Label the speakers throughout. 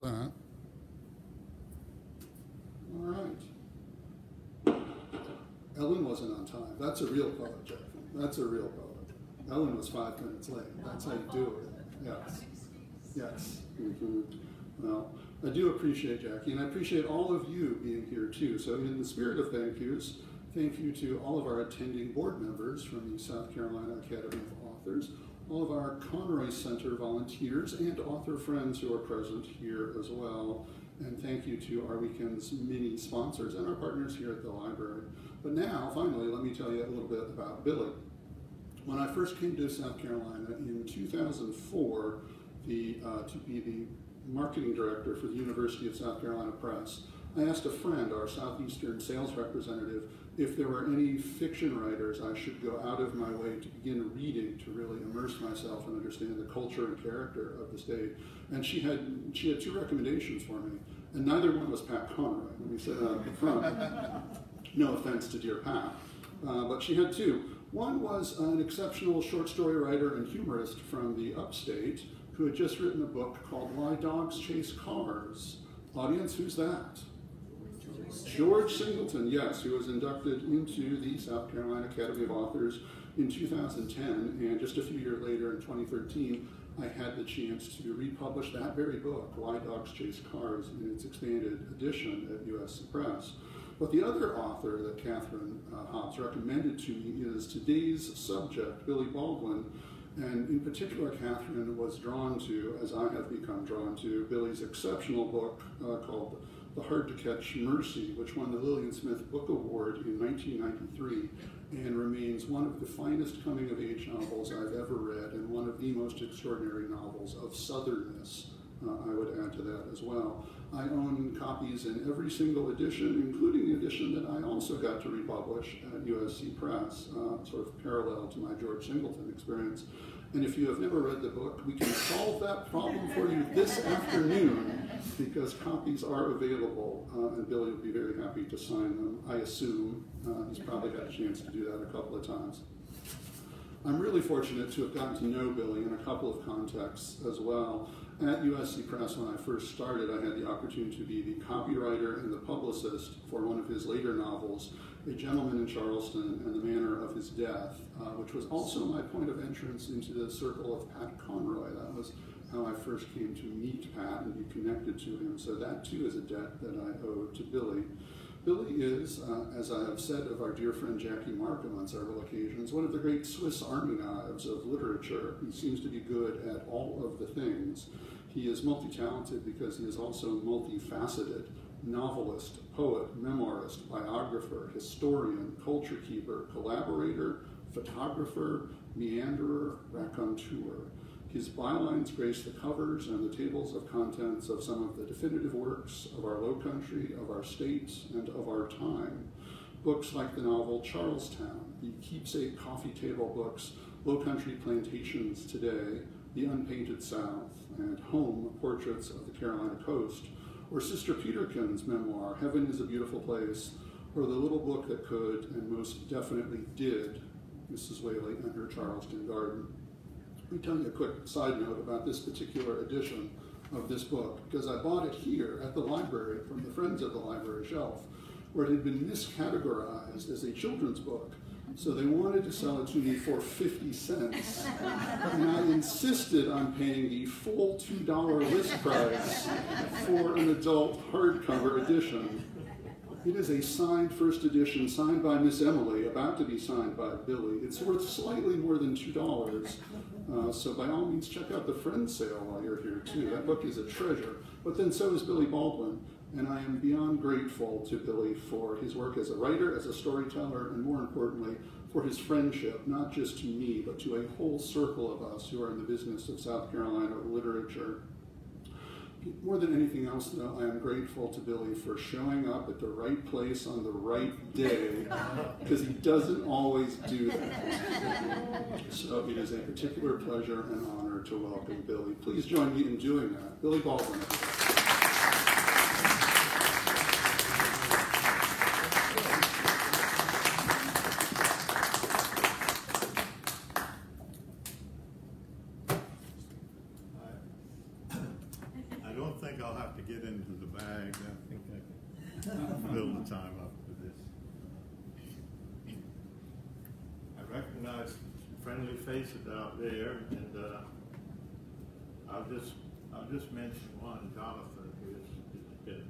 Speaker 1: All right. Ellen wasn't on time. That's a real poet, Jackie. That's a real poet. Ellen was 5 minutes late. That's how you do it. Yes. Yes. Mm-hmm. Well, I do appreciate Jackie, and I appreciate all of you being here too. So in the spirit of thank yous, thank you to all of our attending board members from the South Carolina Academy of Authors, all of our Conroy Center volunteers and author friends who are present here as well. And thank you to our weekend's mini sponsors and our partners here at the library. But now, finally, let me tell you a little bit about Billy. When I first came to South Carolina in 2004 to be the marketing director for the University of South Carolina Press, I asked a friend, our Southeastern sales representative, if there were any fiction writers I should go out of my way to begin reading to really immerse myself and understand the culture and character of the state. And she had 2 recommendations for me, and neither one was Pat Conroy. Let me say that up front. No offense to dear Pat, but she had 2. One was an exceptional short story writer and humorist from the upstate who had just written a book called Why Dogs Chase Cars. Audience, who's that? George Singleton, yes, who was inducted into the South Carolina Academy of Authors in 2010, and just a few years later in 2013, I had the chance to republish that very book, Why Dogs Chase Cars, in its expanded edition at USC Press. But the other author that Catherine Hobbs recommended to me is today's subject, Billy Baldwin, and in particular, Catherine was drawn to, as I have become drawn to, Billy's exceptional book called The Hard-to-Catch Mercy, which won the Lillian Smith Book Award in 1993 and remains one of the finest coming-of-age novels I've ever read and one of the most extraordinary novels of Southernness. I would add to that as well. I own copies in every single edition, including the edition that I also got to republish at USC Press, sort of parallel to my George Singleton experience. And if you have never read the book, we can solve that problem for you this afternoon because copies are available, and Billy will be very happy to sign them, I assume. He's probably had a chance to do that a couple of times. I'm really fortunate to have gotten to know Billy in a couple of contexts as well. At USC Press, when I first started, I had the opportunity to be the copywriter and the publicist for one of his later novels, A Gentleman in Charleston and the Manner of His Death, which was also my point of entrance into the circle of Pat Conroy. That was how I first came to meet Pat and be connected to him. So that too is a debt that I owe to Billy. Billy is, as I have said of our dear friend Jackie Markham on several occasions, one of the great Swiss Army knives of literature. He seems to be good at all of the things. He is multi-talented because he is also multifaceted. Novelist, poet, memoirist, biographer, historian, culture keeper, collaborator, photographer, meanderer, raconteur. His bylines grace the covers and the tables of contents of some of the definitive works of our low country, of our states, and of our time. Books like the novel Charlestown, the keepsake coffee table books, Low Country Plantations Today, The Unpainted South, and Home, Portraits of the Carolina Coast, or Sister Peterkin's memoir, Heaven is a Beautiful Place, or the little book that could, and most definitely did, Mrs. Whaley and Her Charleston Garden. Let me tell you a quick side note about this particular edition of this book, because I bought it here at the library from the Friends of the Library shelf, where it had been miscategorized as a children's book. So they wanted to sell it to me for 50 cents, and I insisted on paying the full $2 list price for an adult hardcover edition. It is a signed first edition, signed by Miss Emily, about to be signed by Billy. It's worth slightly more than $2, so by all means check out the Friends sale while you're here too. That book is a treasure, but then so is Billy Baldwin, and I am beyond grateful to Billy for his work as a writer, as a storyteller, and more importantly, for his friendship, not just to me, but to a whole circle of us who are in the business of South Carolina literature. More than anything else, though, I am grateful to Billy for showing up at the right place on the right day, because he doesn't always do that. So it is a particular pleasure and honor to welcome Billy. Please join me in doing that. Billy Baldwin.
Speaker 2: friendly faces out there, and I'll just mention one, Jonathan, who's been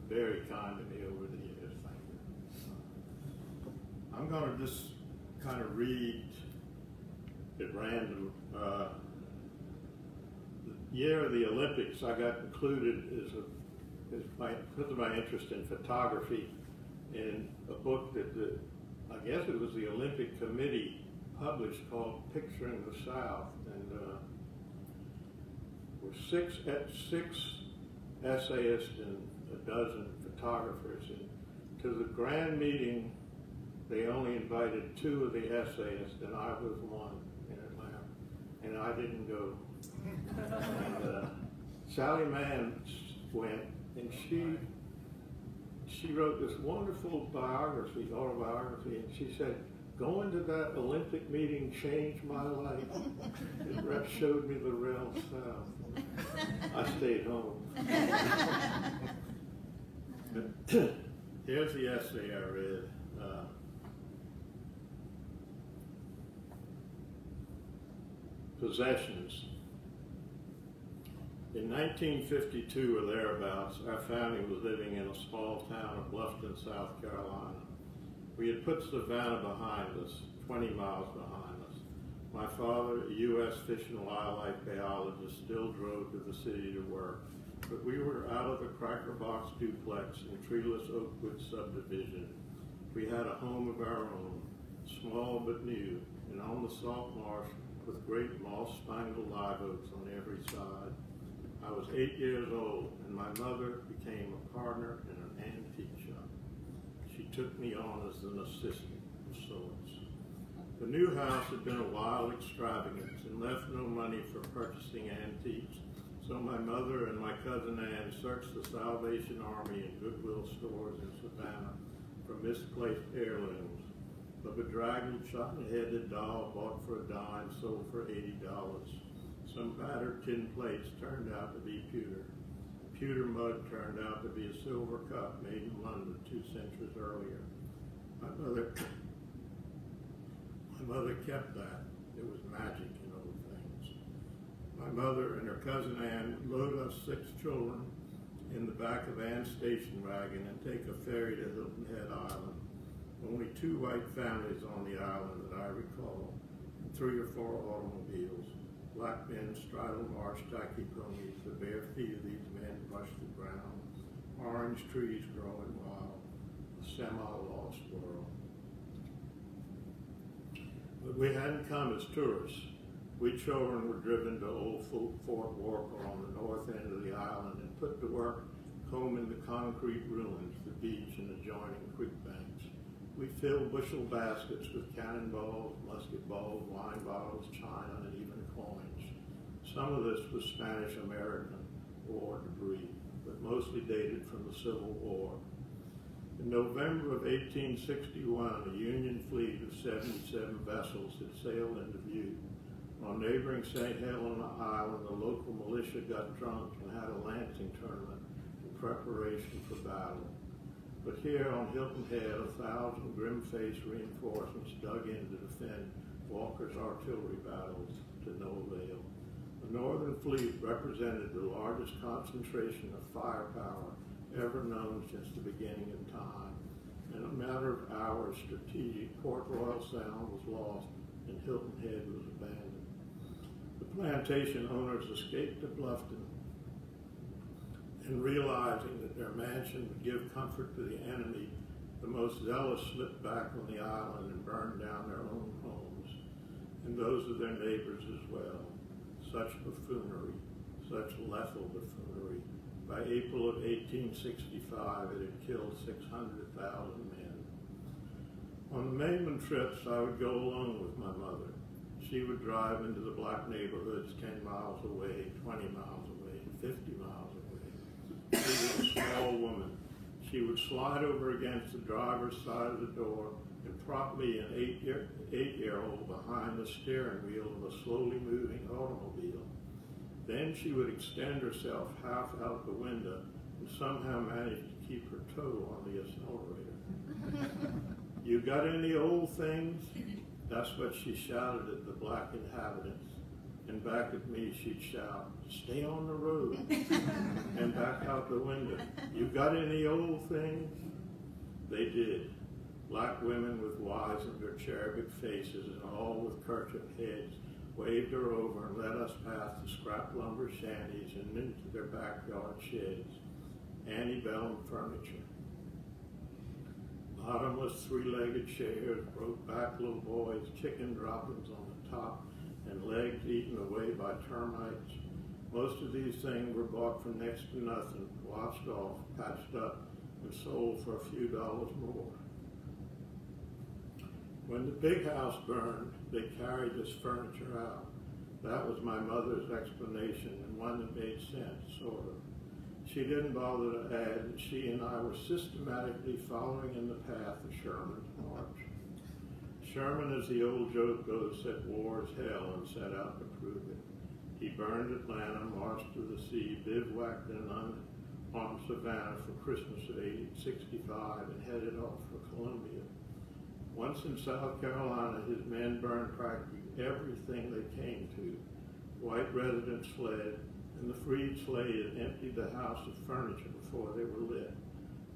Speaker 2: very kind to me over the years. Thank you. I'm going to just kind of read at random. The year of the Olympics, I got included because of my interest in photography in a book that I guess it was the Olympic Committee published called Picturing the South, and were six essayists and a dozen photographers. And to the grand meeting, they only invited 2 of the essayists, and I was one in Atlanta, and I didn't go. And Sally Mann went, and she wrote this wonderful autobiography, and she said, going to that Olympic meeting changed my life. It showed me the real South. I stayed home. Here's the essay I read. Possessions. In 1952 or thereabouts, our family was living in a small town of Bluffton, South Carolina. We had put Savannah behind us, 20 miles behind us. My father, a U.S. Fish and Wildlife biologist, still drove to the city to work, but we were out of the Cracker Box duplex in treeless Oakwood subdivision. We had a home of our own, small but new, and on the salt marsh with great moss-spangled live oaks on every side. I was 8 years old, and my mother became a partner in an antique shop. She took me on as an assistant of sorts. The new house had been a wild extravagance and left no money for purchasing antiques, so my mother and my cousin Ann searched the Salvation Army and Goodwill stores in Savannah for misplaced heirlooms. A bedraggled, shot-headed doll bought for a dime sold for $80. Some battered tin plates turned out to be pewter. Pewter mug turned out to be a silver cup made in London 2 centuries earlier. My mother kept that. It was magic in old things. My mother and her cousin Ann load us 6 children in the back of Ann's station wagon and take a ferry to Hilton Head Island. Only 2 white families on the island that I recall, and 3 or 4 automobiles. Black men straddle marsh tacky ponies. The bare feet of these men brush the ground. Orange trees growing wild. A semi-lost world. But we hadn't come as tourists. We children were driven to old Fort Warker on the north end of the island and put to work combing the concrete ruins, the beach, and adjoining creek banks. We filled bushel baskets with cannonballs, musket balls, wine bottles, china, and even coins. Some of this was Spanish-American war debris, but mostly dated from the Civil War. In November of 1861, a Union fleet of 77 vessels had sailed into view. On neighboring St. Helena Island, the local militia got drunk and had a lancing tournament in preparation for battle. But here on Hilton Head, 1,000 grim-faced reinforcements dug in to defend Walker's artillery battles to no avail. The Northern Fleet represented the largest concentration of firepower ever known since the beginning of time. In a matter of hours, strategic Port Royal Sound was lost and Hilton Head was abandoned. The plantation owners escaped to Bluffton, and realizing that their mansion would give comfort to the enemy, the most zealous slipped back on the island and burned down their own homes, and those of their neighbors as well. Such buffoonery, such lethal buffoonery. By April of 1865, it had killed 600,000 men. On the mainland trips, I would go alone with my mother. She would drive into the black neighborhoods 10 miles away, 20 miles away, 50 miles away. She was a small woman. She would slide over against the driver's side of the door and prop me, an eight-year-old, behind the steering wheel of a slowly moving automobile. Then she would extend herself half out the window and somehow manage to keep her toe on the accelerator. You got any old things? That's what she shouted at the black inhabitants. And back at me, she'd shout, "Stay on the road," and back out the window, "You got any old things?" They did. Black women with wives in their cherubic faces and all with kerchief heads waved her over and led us past the scrap lumber shanties and into their backyard sheds. Antebellum furniture. Bottomless three-legged chairs, broke back little boys, chicken droppings on the top, and legs eaten away by termites. Most of these things were bought for next to nothing, washed off, patched up, and sold for a few dollars more. When the big house burned, they carried this furniture out. That was my mother's explanation, and one that made sense, sort of. She didn't bother to add that she and I were systematically following in the path of Sherman's march. Sherman, as the old joke goes, said war is hell and set out to prove it. He burned Atlanta, marched to the sea, bivouacked in an unarmed Savannah for Christmas of 1865, and headed off for Columbia. Once in South Carolina, his men burned practically everything they came to. White residents fled, and the freed slaves emptied the house of furniture before they were lit.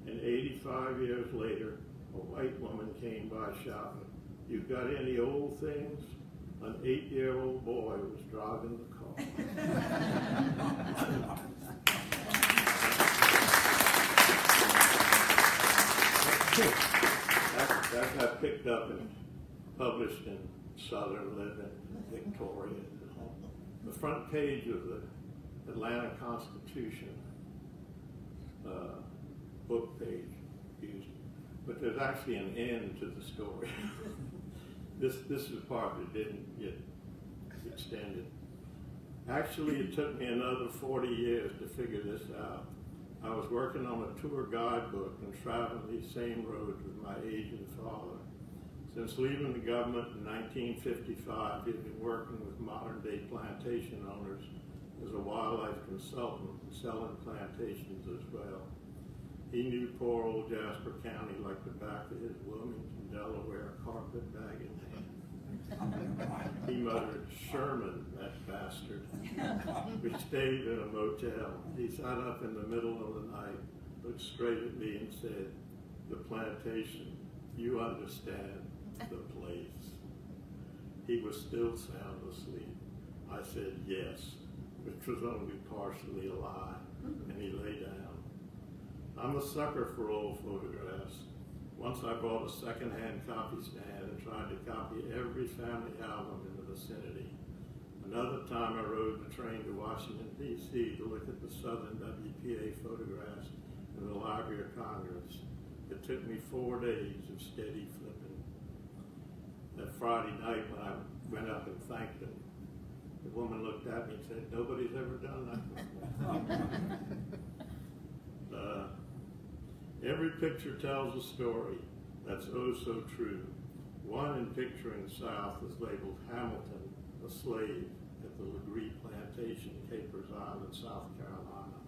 Speaker 2: And 85 years later, a white woman came by shouting, "You got any old things?" An 8-year-old boy was driving the car. That got picked up and published in Southern Living, Victoria. The front page of the Atlanta Constitution book page used, but there's actually an end to the story. This is the part that didn't get extended. Actually, it took me another 40 years to figure this out. I was working on a tour guidebook and traveling these same roads with my aging father. Since leaving the government in 1955, he had been working with modern-day plantation owners as a wildlife consultant and selling plantations as well. He knew poor old Jasper County like the back of his Wilmington, Delaware carpet bag in hand. He muttered, "Sherman, that bastard." We stayed in a motel. He sat up in the middle of the night, looked straight at me and said, "The plantation, you understand, the place." He was still sound asleep. I said yes, which was only partially a lie, and he lay down. I'm a sucker for old photographs. Once I bought a second-hand copy stand and tried to copy every family album in the vicinity. Another time I rode the train to Washington, D.C. to look at the Southern WPA photographs in the Library of Congress. It took me 4 days of steady flipping. That Friday night when I went up and thanked him, the woman looked at me and said, "Nobody's ever done that before." Every picture tells a story. That's oh so true. One in picturing the South is labeled Hamilton, a slave, at the Legree Plantation, Capers Island, South Carolina.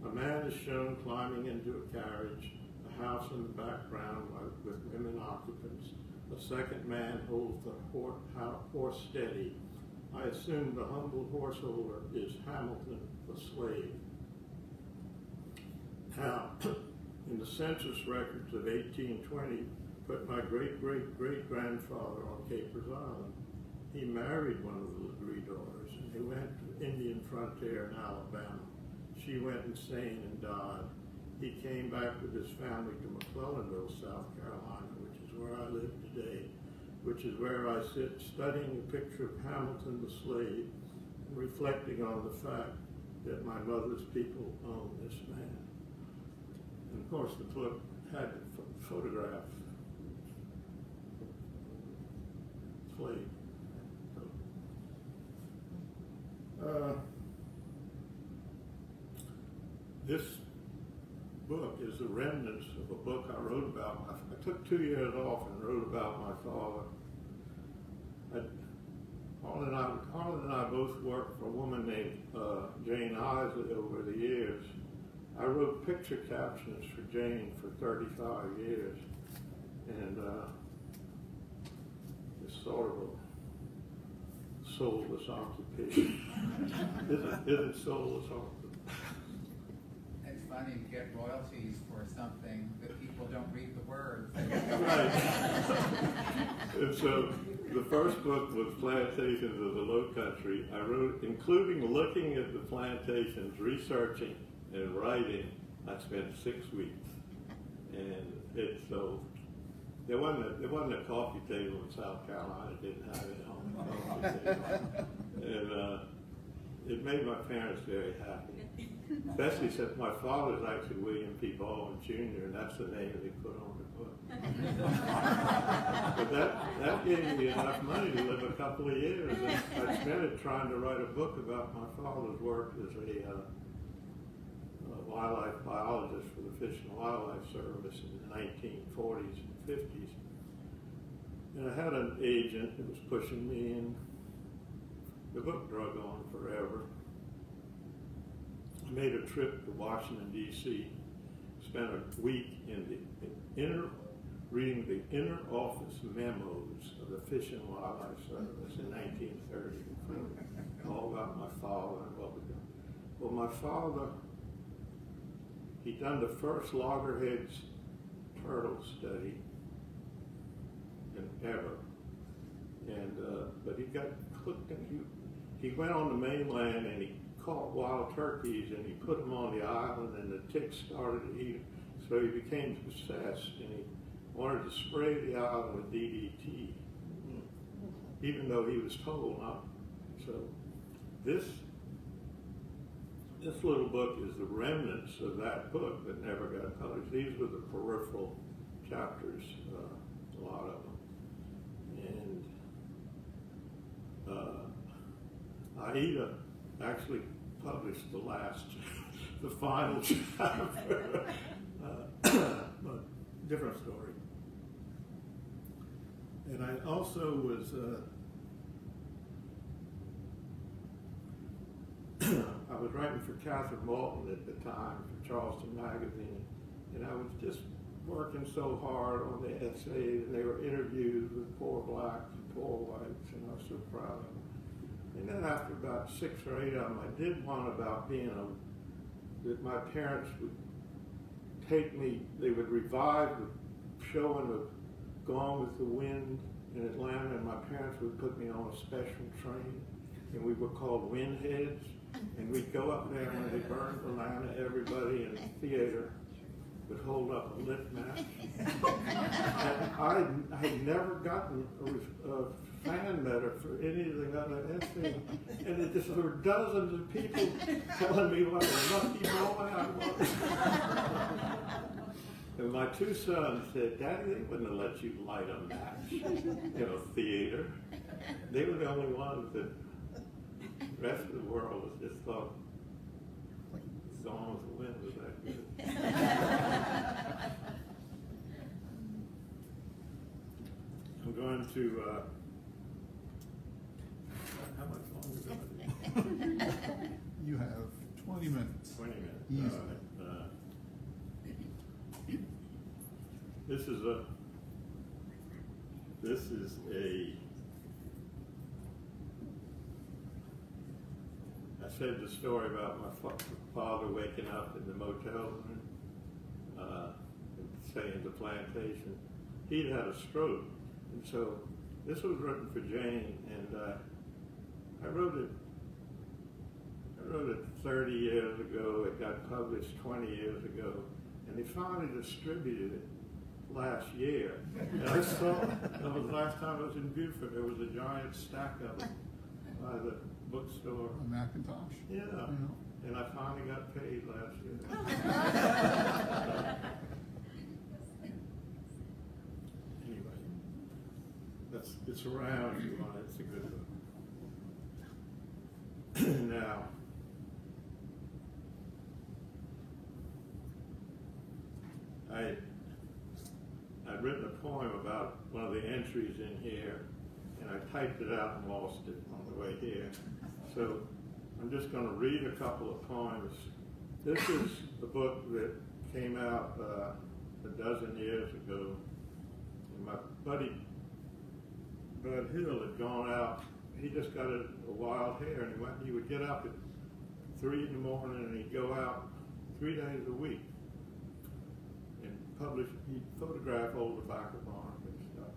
Speaker 2: A man is shown climbing into a carriage, a house in the background with women occupants. A second man holds the horse steady. I assume the humble horse holder is Hamilton, the slave. Now, in the census records of 1820, put my great-great-great-grandfather on Capers Island. He married one of the Legree daughters, and they went to the Indian frontier in Alabama. She went insane and died. He came back with his family to McClellanville, South Carolina, which is where I live today, which is where I sit studying a picture of Hamilton the slave and reflecting on the fact that my mother's people own this man. And of course, the book had to photograph slave. This book is the remnants of a book I wrote about. I took 2 years off and wrote about my father. Harlan and I both worked for a woman named Jane Isley over the years. I wrote picture captions for Jane for 35 years. And this soulless occupation. Is it soulless occupation?
Speaker 3: It's funny to get royalties for something that people don't read the words.
Speaker 2: Right. And so the first book was Plantations of the Low Country. I wrote, including looking at the plantations, researching and writing, I spent 6 weeks. And it sold. There wasn't a coffee table in South Carolina. Didn't have it on the coffee table. And it made my parents very happy. Especially since my father's actually William P. Baldwin Jr., and that's the name they put on the book. But that gave me enough money to live a couple of years. And I spent it trying to write a book about my father's work as a wildlife biologist for the Fish and Wildlife Service in the 1940s and 50s. And I had an agent that was pushing me, and the book drug on forever. I made a trip to Washington, D.C., spent a week in the reading the inner office memos of the Fish and Wildlife Service in 1930, all about my father and what we did. Well, my father, he'd done the first loggerheads turtle study ever, and but he got cooked, and he went on the mainland and he caught wild turkeys and he put them on the island, and the ticks started to eat them. So he became obsessed, and he wanted to spray the island with DDT, even though he was told not. So this little book is the remnants of that book that never got published. These were the peripheral chapters, a lot of them. And Aida actually published the final chapter, but different story. And I also was, I was writing for Catherine Moulton at the time for Charleston Magazine, and I was just working so hard on the essays, and they were interviews with poor blacks and poor whites, and I was so proud of them. And then after about 6 or 8 of them, I did one about being that my parents would take me, they would revive the showing of Gone with the Wind in Atlanta, and my parents would put me on a special train, and we were called Windheads, and we'd go up there when they burned Atlanta, everybody in the theater would hold up a lit match. And I had never gotten a fan letter for anything on that essay, and there were dozens of people telling me what a lucky boy I was. And my 2 sons said, "Daddy, they wouldn't have let you light a match in a theater." They were the only ones that the rest of the world was just thought Gone with the Wind was that good. I'm going to, how much longer do I need?
Speaker 1: You have 20 minutes.
Speaker 2: 20 minutes.
Speaker 1: Easy.
Speaker 2: All right. This is a, I said the story about my father waking up in the motel room, saying the plantation. He'd had a stroke, and so this was written for Jane, and I wrote it 30 years ago. It got published 20 years ago, and they finally distributed it last year. And I saw, that was the last time I was in Beaufort, there was a giant stack of them by the bookstore.
Speaker 1: A Macintosh?
Speaker 2: Yeah. And I finally got paid last year. Anyway, it's around if you want it. It's a good book. Now, I'd written a poem about one of the entries in here, and I typed it out and lost it on the way here. So I'm just going to read a couple of poems. This is a book that came out a dozen years ago. And my buddy Bud Hill had gone out he just got a wild hair, and he would get up at 3 in the morning, and he'd go out 3 days a week and he'd photograph all the vacant farms and stuff.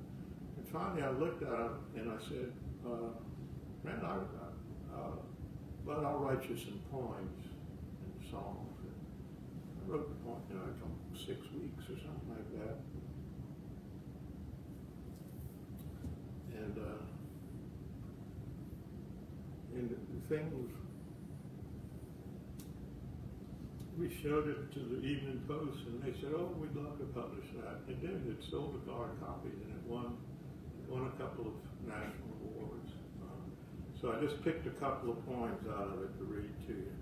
Speaker 2: And finally I looked at him and I said, man, I'll write you some poems and songs. And I wrote the poem, you know, it took 6 weeks or something like that. And the thing was, we showed it to the Evening Post, and they said, "Oh, we'd love to publish that." It did. It sold a car copies, and it won a couple of national awards. So I just picked a couple of poems out of it to read to you,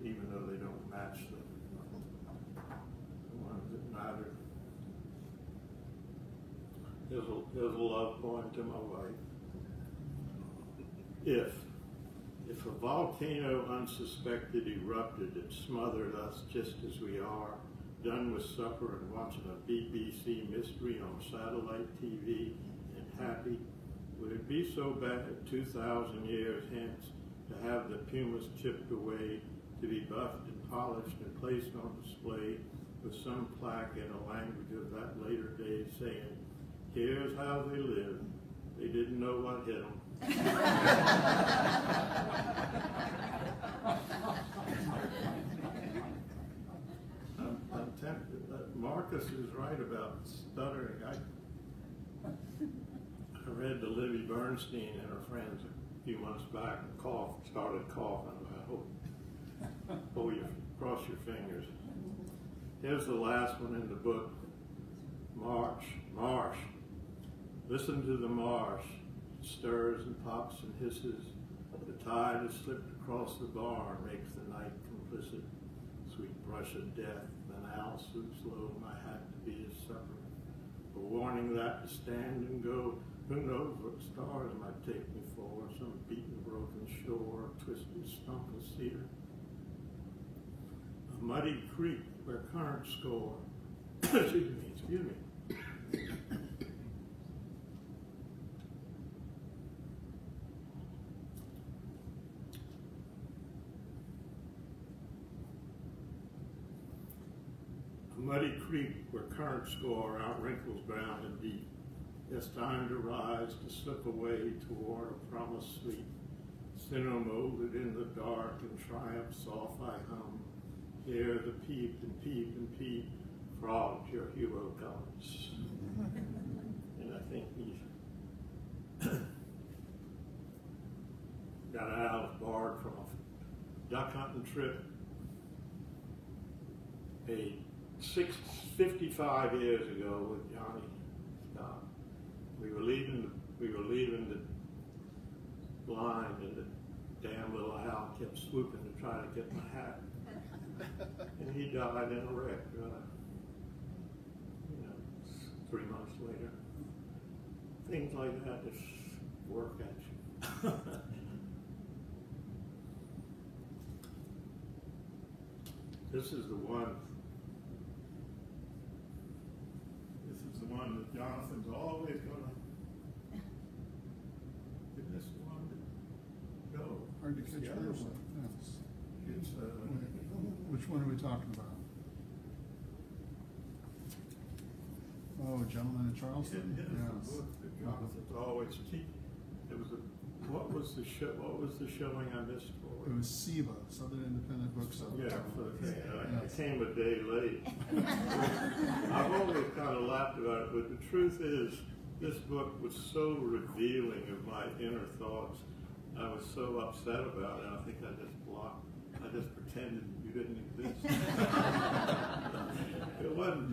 Speaker 2: even though they don't match the ones that matter. Here's a love poem to my wife. If a volcano unsuspected erupted and smothered us just as we are, done with supper and watching a BBC mystery on satellite TV and happy, would it be so bad 2,000 years hence to have the pumice chipped away, to be buffed and polished and placed on display with some plaque in a language of that later day saying, "Here's how they lived. They didn't know what hit them." I'm tempted. Marcus is right about stuttering. I read to Libby Bernstein and her friends a few months back and started coughing. I hope, cross your fingers. Here's the last one in the book. Marsh. Listen to the marsh. It stirs and pops and hisses. The tide has slipped across the bar, makes the night complicit. Sweet brush of death, then owl swoops low, my hat to be his supper. A warning that to stand and go, who knows what stars might take me for, some beaten broken shore, a twisted stump of cedar. A muddy creek where currents score. Excuse me. A muddy creek where currents score out wrinkles brown and deep. It's time to rise, to slip away toward a promise sweet. Sinner molded in the dark and triumph soft I hum. Hear the peep and peep and peep, frogs your hero comes. And I think he's got out of barred from a duck hunting trip. 55 years ago with Johnny Scott. We were leaving the line, and the damn little owl kept swooping to try to get my hat. And he died in a wreck, 3 months later. Things like that just work at you. This is the one that Jonathan's always gonna. Is this the one that? No.
Speaker 1: Hard to catch
Speaker 2: the other
Speaker 1: yours.
Speaker 2: one.
Speaker 1: Yes.
Speaker 2: It's,
Speaker 1: Which one are we talking about? Oh, Gentleman in Charleston?
Speaker 2: Yes.
Speaker 1: Yes.
Speaker 2: That Jonathan's always cheap. It was what was the showing I missed for?
Speaker 1: It was SCAA, Southern Independent Bookseller.
Speaker 2: Yeah, I came a day late. I've always kind of laughed about it, but the truth is, this book was so revealing of my inner thoughts. I was so upset about it, I think I just pretended you didn't exist. It wasn't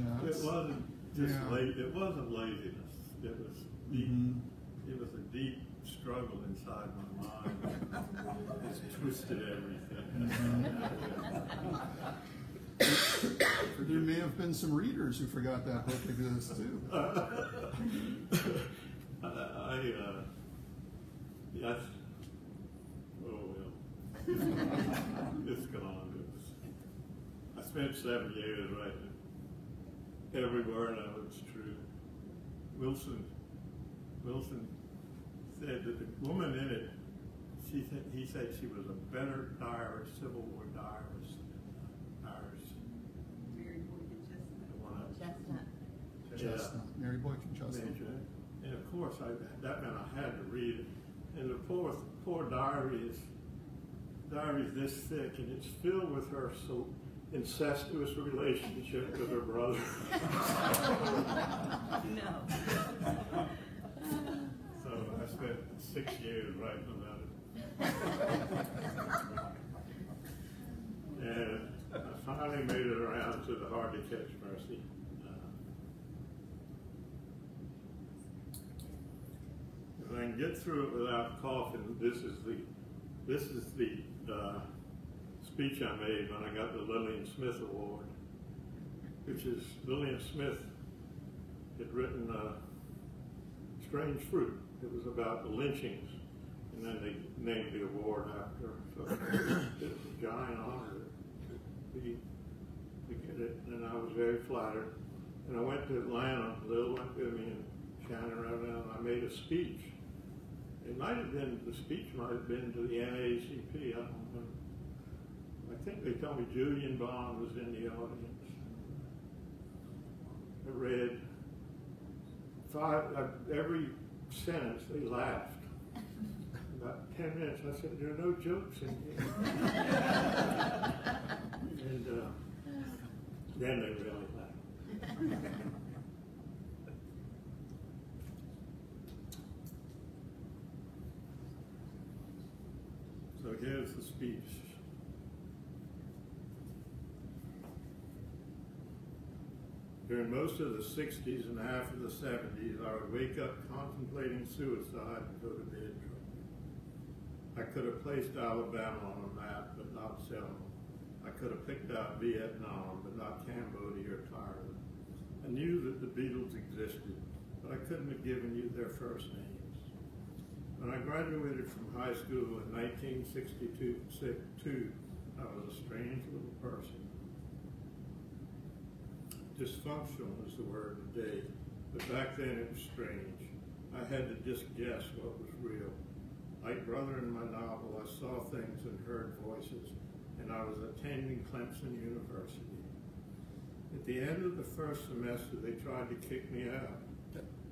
Speaker 2: laziness. It was deep. It was a deep struggle inside my mind. It's twisted everything.
Speaker 1: There may have been some readers who forgot that book exists too.
Speaker 2: Yes. Oh well. It's gone. I spent 7 years writing every word of it's true. Wilson said that the woman in it, he said she was a better diarist, Civil War diarist.
Speaker 4: Mary Boykin Chestnut.
Speaker 1: Chestnut. Mary Boykin Chestnut.
Speaker 2: And of course, that meant I had to read it. And the poor diary is this thick, and it's filled with her incestuous relationship with her brother.
Speaker 4: No.
Speaker 2: So I spent 6 years writing about it. And I finally made it around to the Hard to Catch Mercy. If I can get through it without coughing, this is the speech I made when I got the Lillian Smith Award, which is Lillian Smith had written Strange Fruit. It was about the lynchings, and then they named the award after her. So it was a giant honor to get it, and I was very flattered. And I went to Atlanta, Lil went with me, and Shannon right around, and I made a speech. It might have been, the speech might have been to the NAACP, I don't know. I think they told me Julian Bond was in the audience. I read every sentence, they laughed. About 10 minutes, I said, there are no jokes in here. And then they really laughed. So here's the speech. During most of the 60s and half of the 70s, I would wake up contemplating suicide and go to bed drunk. I could have placed Alabama on a map, but not Selma. I could have picked out Vietnam, but not Cambodia or Thailand. I knew that the Beatles existed, but I couldn't have given you their first names. When I graduated from high school in 1962, I was a strange little person. Dysfunctional is the word today, but back then it was strange. I had to just guess what was real. Like Brother in my novel, I saw things and heard voices, and I was attending Clemson University. At the end of the first semester, they tried to kick me out.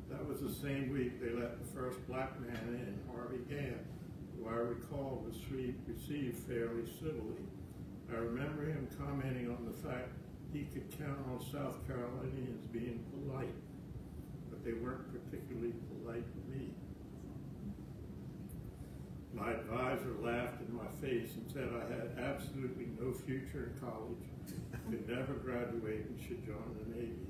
Speaker 2: That was the same week they let the first black man in, Harvey Gantt, who I recall was received fairly civilly. I remember him commenting on the fact he could count on South Carolinians being polite, but they weren't particularly polite to me. My advisor laughed in my face and said I had absolutely no future in college, could never graduate, and should join the Navy.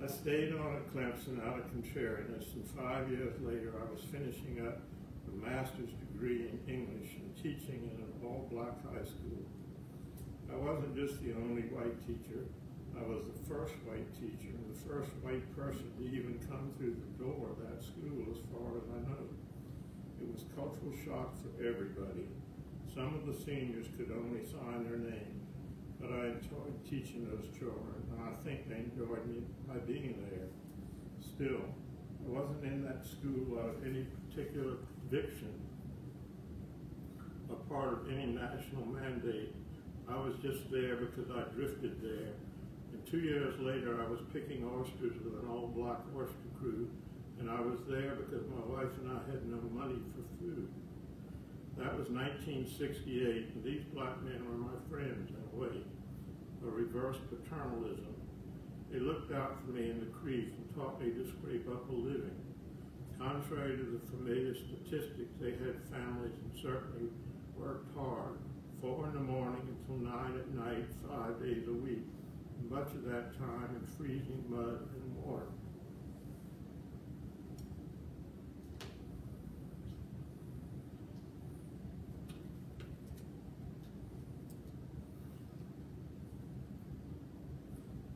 Speaker 2: I stayed on at Clemson out of contrariness, and 5 years later I was finishing up a master's degree in English and teaching in an all-black high school. I wasn't just the only white teacher. I was the first white teacher and the first white person to even come through the door of that school, as far as I know. It was cultural shock for everybody. Some of the seniors could only sign their name, but I enjoyed teaching those children, and I think they enjoyed me by being there. Still, I wasn't in that school out of any particular conviction, a part of any national mandate. I was just there because I drifted there. And 2 years later, I was picking oysters with an all-black oyster crew, and I was there because my wife and I had no money for food. That was 1968, and these black men were my friends in a way, a reverse paternalism. They looked out for me in the creek and taught me to scrape up a living. Contrary to the familiar statistics, they had families and certainly worked hard, 4 in the morning until 9 at night, 5 days a week, and much of that time in freezing mud and water.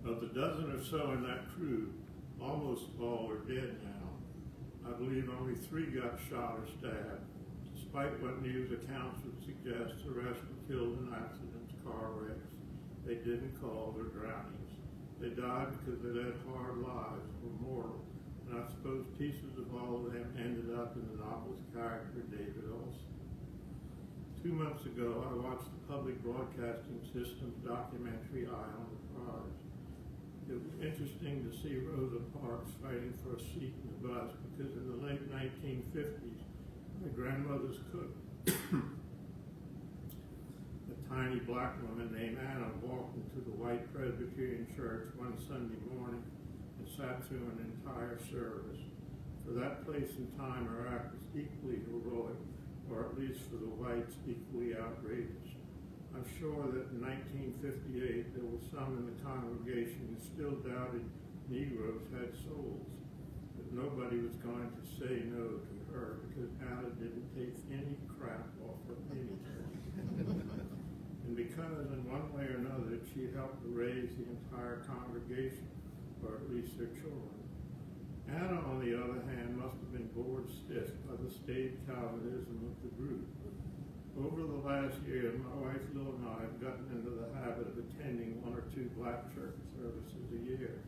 Speaker 2: Of the dozen or so in that crew, almost all are dead now. I believe only 3 got shot or stabbed. Despite what news accounts would suggest, the rest were killed in accidents, car wrecks they didn't call their drownings. They died because they led hard lives, were mortal, and I suppose pieces of all of them ended up in the novel's character, David Olson. 2 months ago, I watched the Public Broadcasting System's documentary, Eye on the Prize. It was interesting to see Rosa Parks fighting for a seat in the bus because in the late 1950s, my grandmother's cook, a tiny black woman named Anna, walked into the white Presbyterian church one Sunday morning and sat through an entire service. For that place and time, her act was equally heroic, or at least for the whites, equally outrageous. I'm sure that in 1958, there were some in the congregation who still doubted Negroes had souls, but nobody was going to say no to her because Anna didn't take any crap off of anything. And because in one way or another, she helped to raise the entire congregation, or at least their children. Anna, on the other hand, must have been bored stiff by the staid Calvinism of the group. Over the last year, my wife Lil and I have gotten into the habit of attending 1 or 2 black church services a year.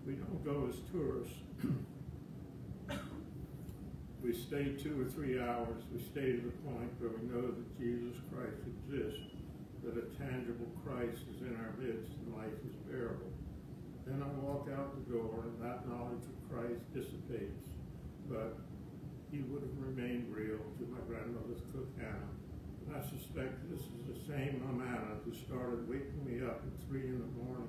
Speaker 2: We don't go as tourists. We stay 2 or 3 hours. We stay to the point where we know that Jesus Christ exists, that a tangible Christ is in our midst and life is bearable. Then I walk out the door and that knowledge of Christ dissipates, but he would have remained real to my grandmother's cook, Anna. And I suspect this is the same Anna who started waking me up at 3 in the morning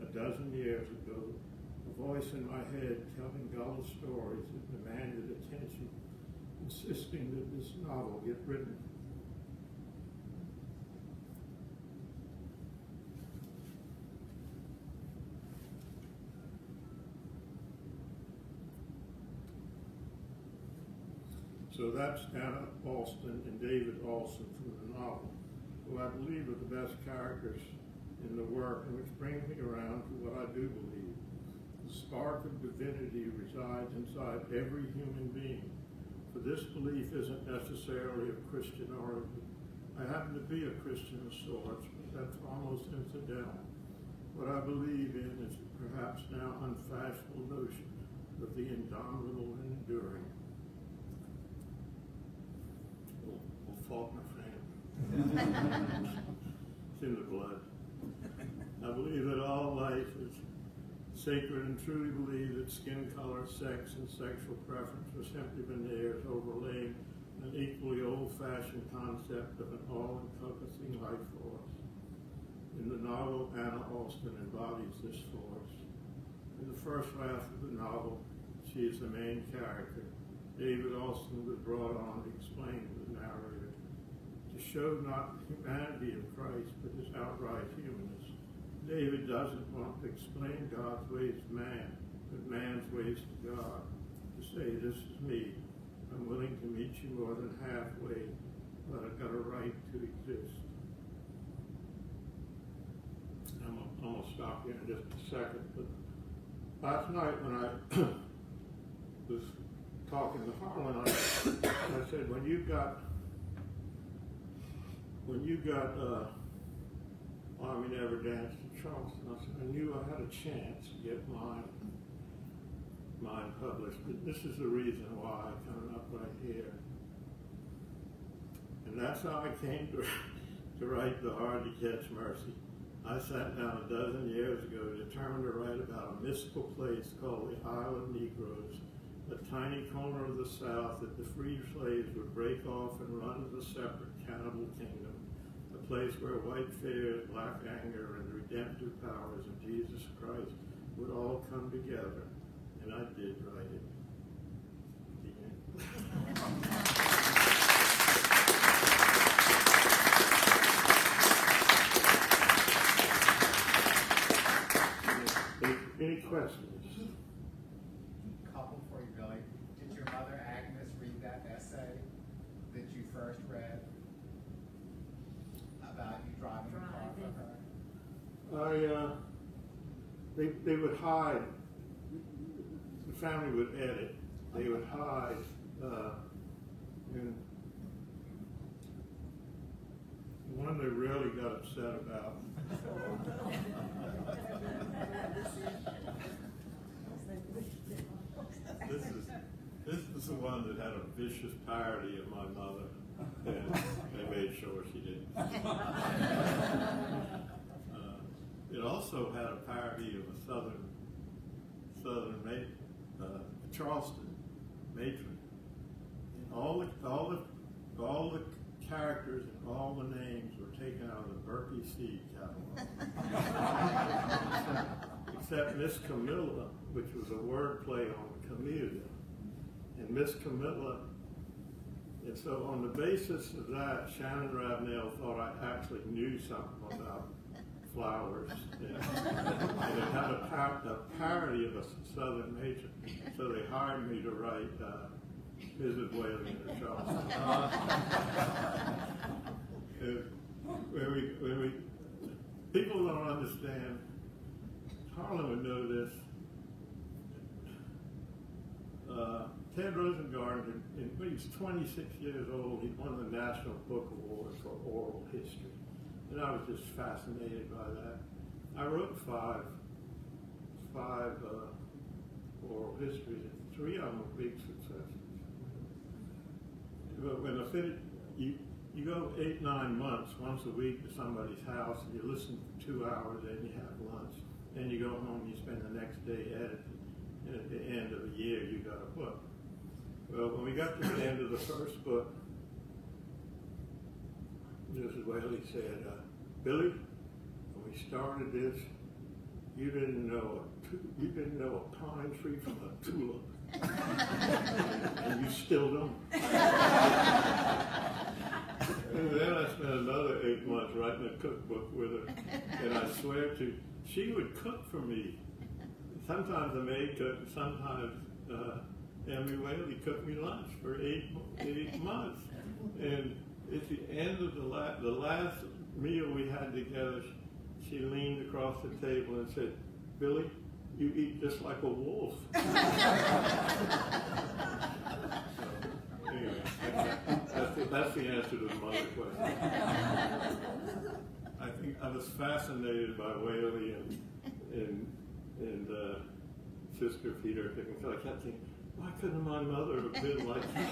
Speaker 2: a dozen years ago, a voice in my head telling gullible stories that demanded attention, insisting that this novel get written. So that's Anna Alston and David Olson from the novel, who I believe are the best characters in the work, and which brings me around to what I do believe. The spark of divinity resides inside every human being, for this belief isn't necessarily of Christian origin. I happen to be a Christian of sorts, but that's almost incidental. What I believe in is perhaps now unfashionable notion of the indomitable and enduring. Fault my friend. It's in the blood. I believe that all life is sacred and truly believe that skin color, sex, and sexual preference are simply veneers overlaying an equally old-fashioned concept of an all-encompassing life force. In the novel, Anna Alston embodies this force. In the first half of the novel, she is the main character. David Alston was brought on to explain to the narrator, to show not the humanity of Christ, but his outright humanness. David doesn't want to explain God's ways to man, but man's ways to God. To say, this is me. I'm willing to meet you more than halfway, but I've got a right to exist. I'm going to stop here in just a second. But last night when I was talking to Harlan, I said, when you got Army Never Danced in Charleston, I said, I knew I had a chance to get mine published, but this is the reason why, coming up right here. And that's how I came to write The Hard to Catch Mercy. I sat down a dozen years ago determined to write about a mystical place called the Isle of Negroes, a tiny corner of the South that the free slaves would break off and run as a separate cannibal kingdom, a place where white fears, black anger, and the redemptive powers of Jesus Christ would all come together. And I did write it. Any questions?
Speaker 3: Couple for you, Billy. Did your mother Agnes read that essay that you first read about you driving the car for her?
Speaker 2: They would hide. The family would edit. They would hide, and one they really got upset about. This is the one that had a vicious parody of my mother, and they made sure she didn't. It also had a parody of a Southern Charleston matron. And all the characters and all the names were taken out of the Berkey Seed catalog. Except Miss Camilla, which was a wordplay on Camellia. And Miss Camilla, and so on the basis of that, Shannon Rabnell thought I actually knew something about flowers. And it had a parody of a Southern matron. So they hired me to write Mrs. Whaley in Charleston. People don't understand. Harlan would know this. Ted Rosengarten, when he was 26 years old, he won the National Book Award for oral history. And I was just fascinated by that. I wrote five oral histories, and 3 of them were big successes. But when I finished, you go 8, 9 months, once a week to somebody's house, and you listen for 2 hours, then you have lunch. Then you go home, you spend the next day editing. And at the end of the year, you got a book. Well, when we got to the end of the first book, Mrs. Whaley said, Billy, when we started this, you didn't know a pine tree from a tulip. And you still don't. And then I spent another 8 months writing a cookbook with her. And I swear to, she would cook for me. Sometimes the maid cooked, and sometimes Emily Whaley cooked me lunch for 8 months. And at the end of the last meal we had together, she leaned across the table and said, Billy, you eat just like a wolf. So, anyway, that's the answer to the mother question. I think I was fascinated by Whaley and Sister Peter, because I kept thinking, why couldn't my mother have been like that?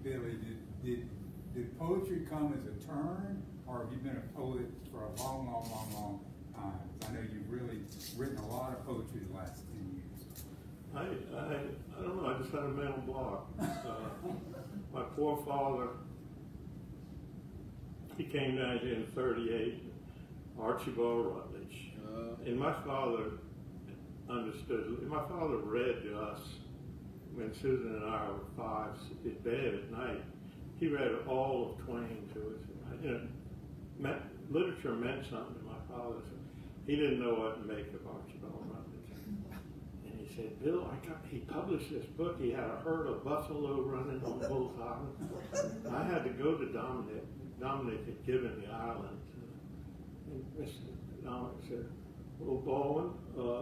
Speaker 5: Billy, did poetry come as a turn, or have you been a poet for a long, long, long, long time? I know you've really written a lot of poetry the last 10 years.
Speaker 2: I don't know, I just had a mental block. My poor father, he came down here in 38, Archibald Rutledge. And my father understood. My father read to us when Susan and I were 5 in bed at night. He read all of Twain to us. You know, literature meant something to my father. So he didn't know what to make of Archibald Rutledge. And he said, Bill, he published this book. He had a herd of buffalo running on both islands. I had to go to Dominic. Dominic had given the island. And Mr. Dominic said, well, Baldwin,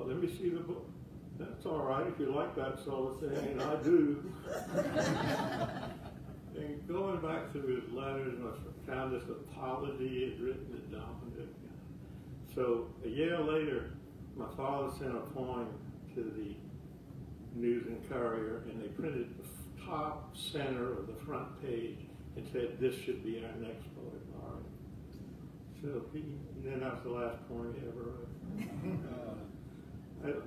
Speaker 2: let me see the book. That's all right if you like that sort of thing, and I do. And going back through his letters, I found this apology he had written to Dominic. So a year later, my father sent a poem to the News and Courier, and they printed the top center of the front page and said, this should be our next poet laureate. So then that was the last poem he ever wrote.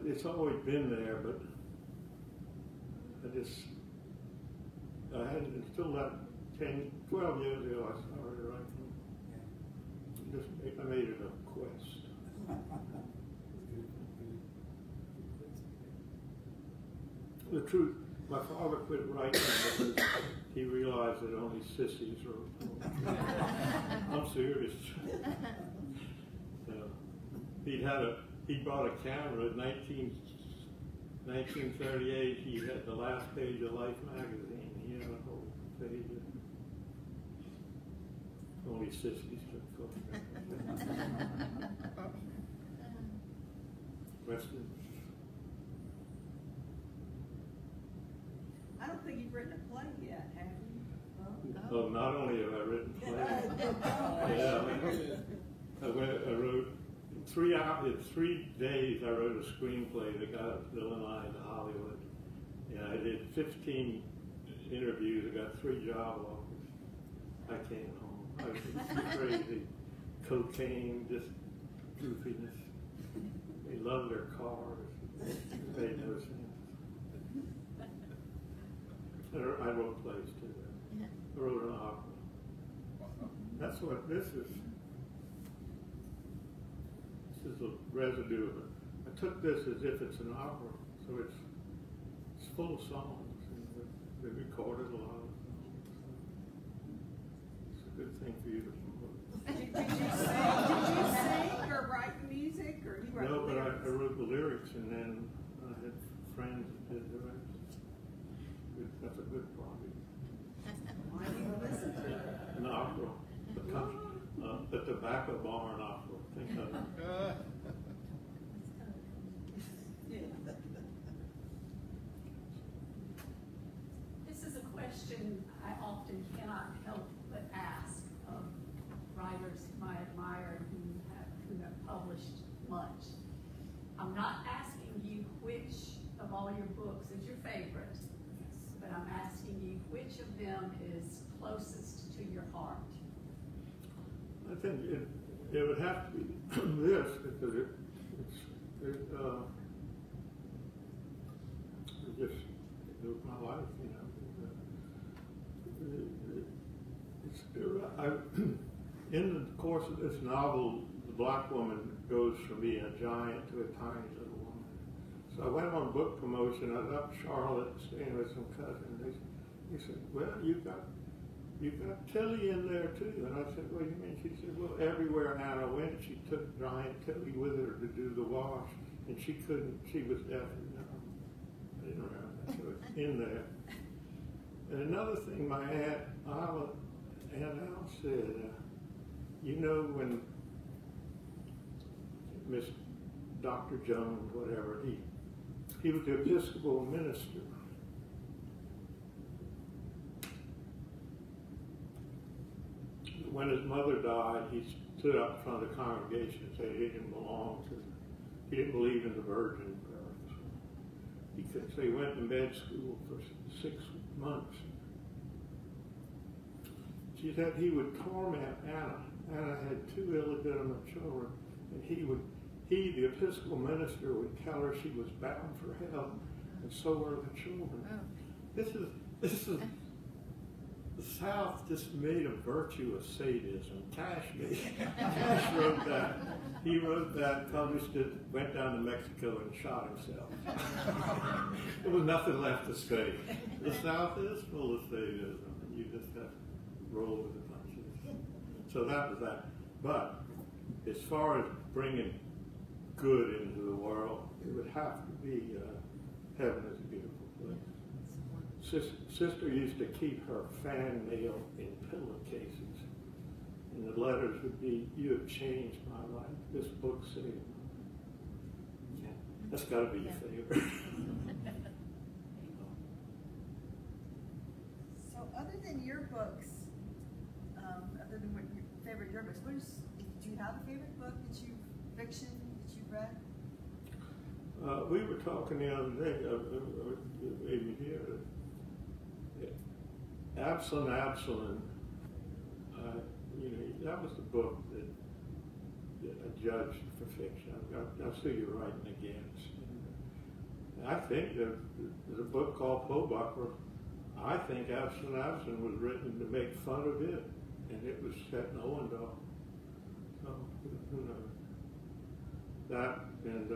Speaker 2: It's always been there, but I hadn't, until that 12 years ago, I started writing. I made it a quest. The truth, my father quit writing because he realized that only sissies wrote poetry. I'm serious. He bought a camera in 1938. He had the last page of Life magazine. He had a whole page of only sissies took photographs. Questions?
Speaker 4: I don't think you've written a play yet, have you?
Speaker 2: Oh, not only have I written plays. Yeah, I wrote in in 3 days I wrote a screenplay that got Illinois to Hollywood. And I did 15 interviews. I got 3 job offers. I came home. I was just crazy. Cocaine, just goofiness. They love their cars. It made no sense. I wrote plays too. I wrote an opera. That's what this is. This is a residue of it. I took this as if it's an opera, so it's full of songs. They recorded a lot of songs. It's a good thing for you to promote.
Speaker 4: Did you sing or write music, or you wrote
Speaker 2: No, but
Speaker 4: lyrics?
Speaker 2: I wrote the lyrics, and then I had friends that did the rest. That's a good project.
Speaker 4: Why do you listen to it?
Speaker 2: An opera, the Tobacco Barn opera. Think of it.
Speaker 4: Yeah.
Speaker 6: This is a question I often cannot help but ask of writers I admire who have published much. I'm not asking you which of all your books is your favorite, but I'm asking you which of them is closest to your heart.
Speaker 2: I think it would have to be this, because it was my life, you know. In the course of this novel, the black woman goes from being a giant to a tiny little woman. So I went on book promotion. I was up in Charlotte staying with some cousins. He said, "Well, you've got Tilly in there too." And I said, "What do you mean?" She said, "Well, everywhere Anna went, she took giant Tilly with her to do the wash, and she couldn't. She was deaf and dumb." I didn't remember that, so it's in there. And another thing, my Aunt Al said, you know, when Miss Dr. Jones, whatever, he was the Episcopal minister. When his mother died, he stood up in front of the congregation and said he didn't believe in the virgin birth. So he went to med school for 6 months. She said he would torment Anna. Anna had 2 illegitimate children, and he, the Episcopal minister, would tell her she was bound for hell, and so were the children. This is the South just made a virtue of sadism. Cash wrote that. He wrote that, published it, went down to Mexico and shot himself. There was nothing left to say. The South is full of sadism. You just have to roll with the punches. So that was that. But as far as bringing good into the world, it would have to be heaven is a beautiful place. Sister used to keep her fan mail in pillowcases, and the letters would be, "You have changed my life. This book saved me." Yeah, that's got to be your favorite.
Speaker 4: So other than your books, other than what your favorite your books, do you have a favorite book fiction that you've read?
Speaker 2: We were talking the other day, maybe here, Absalom, you know, that was the book that I judged for fiction. I see you're writing against. And I think there's a book called Pobucker. I think Absalom was written to make fun of it, and it was set in Owendale. So who knows? That, and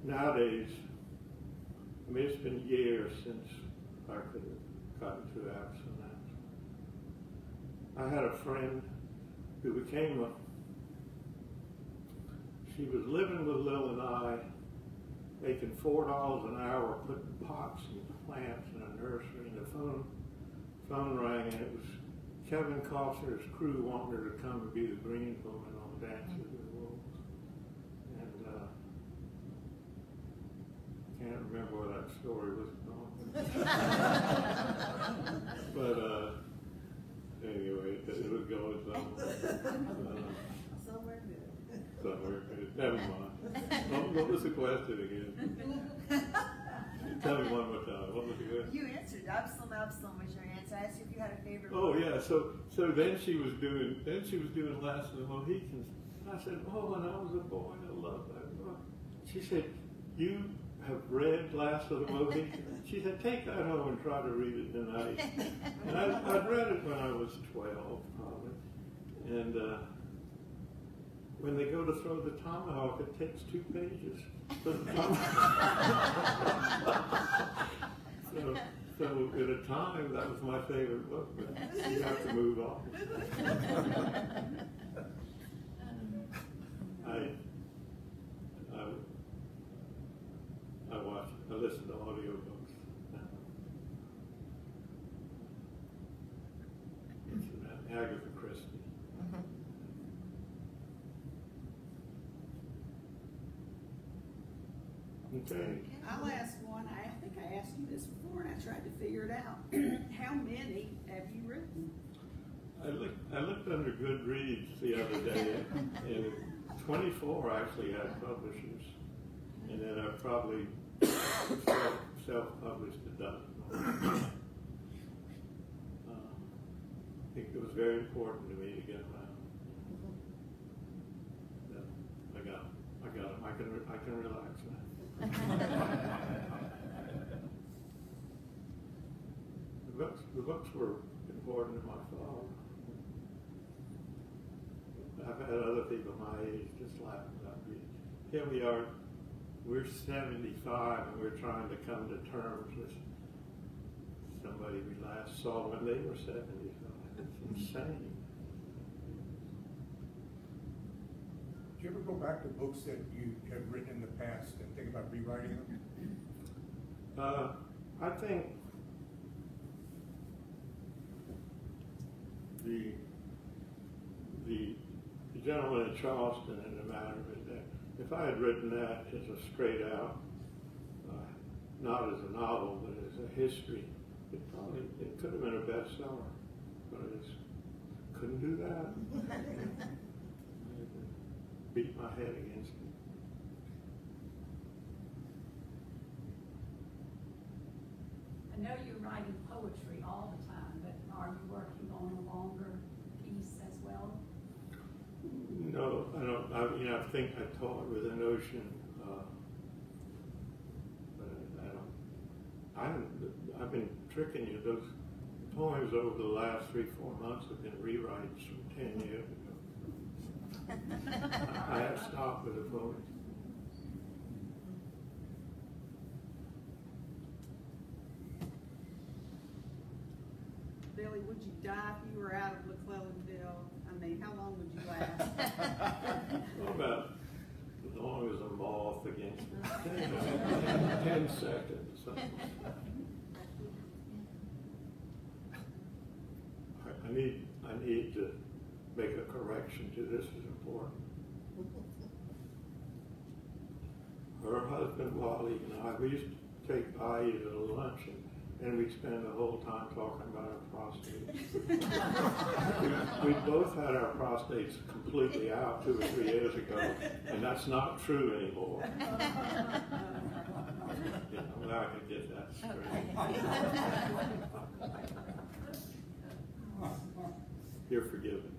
Speaker 2: nowadays, I mean, it's been years since I could have gotten to Absalom. I had a friend who she was living with Lil and I, making $4 an hour, putting pots and plants in a nursery, and the phone rang, and it was Kevin Costner's crew wanting her to come and be the green woman on Dance with the Wolves. And I can't remember where that story was going. But anyway, it was going somewhere.
Speaker 4: Somewhere good.
Speaker 2: Somewhere good. Never mind. What was the question again? Tell me one more time. What was the question?
Speaker 4: You answered. Absalom was your answer. I asked you if you had a favorite
Speaker 2: Oh
Speaker 4: book.
Speaker 2: yeah. So then she was doing Last of the Mohicans. I said, oh, when I was a boy, I loved that book. She said, you have read Last of the Mohicans? She said, take that home and try to read it tonight. And I'd read it when I was 12, probably. And when they go to throw the tomahawk, it takes 2 pages. So at a time, that was my favorite book, but you have to move on. I listen to audiobooks. Agatha Christie. Okay.
Speaker 7: I'll ask one. I think I asked you this before, and I tried to figure it out. How many have you written?
Speaker 2: I looked under Goodreads the other day, and 24 actually had publishers, and then I probably self-published a dozen. I think it was very important to me to get them out. I got them. I can relax now. The books were important to my father. I've had other people my age just laugh about me. Here we are, we're 75 and we're trying to come to terms with somebody we last saw when they were 75. It's insane.
Speaker 8: Do you ever go back to books that you have written in the past and think about rewriting them?
Speaker 2: I think the gentleman in Charleston in the matter of it, if I had written that as a straight out, not as a novel, but as a history, it could have been a bestseller, but I just couldn't do that. Beat my head against it.
Speaker 6: I know you're writing poetry all the time, but are you working on a longer piece as well?
Speaker 2: No, I don't. I think I toyed with the notion, but I don't. I've been tricking you. Those poems over the last 3-4 months have been rewrites from 10 years ago. I have stopped with the poems.
Speaker 7: Billy, would you die if you were out of McClellanville? I mean, how long would you last?
Speaker 2: Well, about as long as a moth against 10 seconds. I need to make a correction to this. Is important. Her husband Wally and I, we used to take Aida to lunch, and we'd spend the whole time talking about our prostates. we both had our prostates completely out 2 or 3 years ago, and that's not true anymore. Well, I could get that straight. You're forgiven.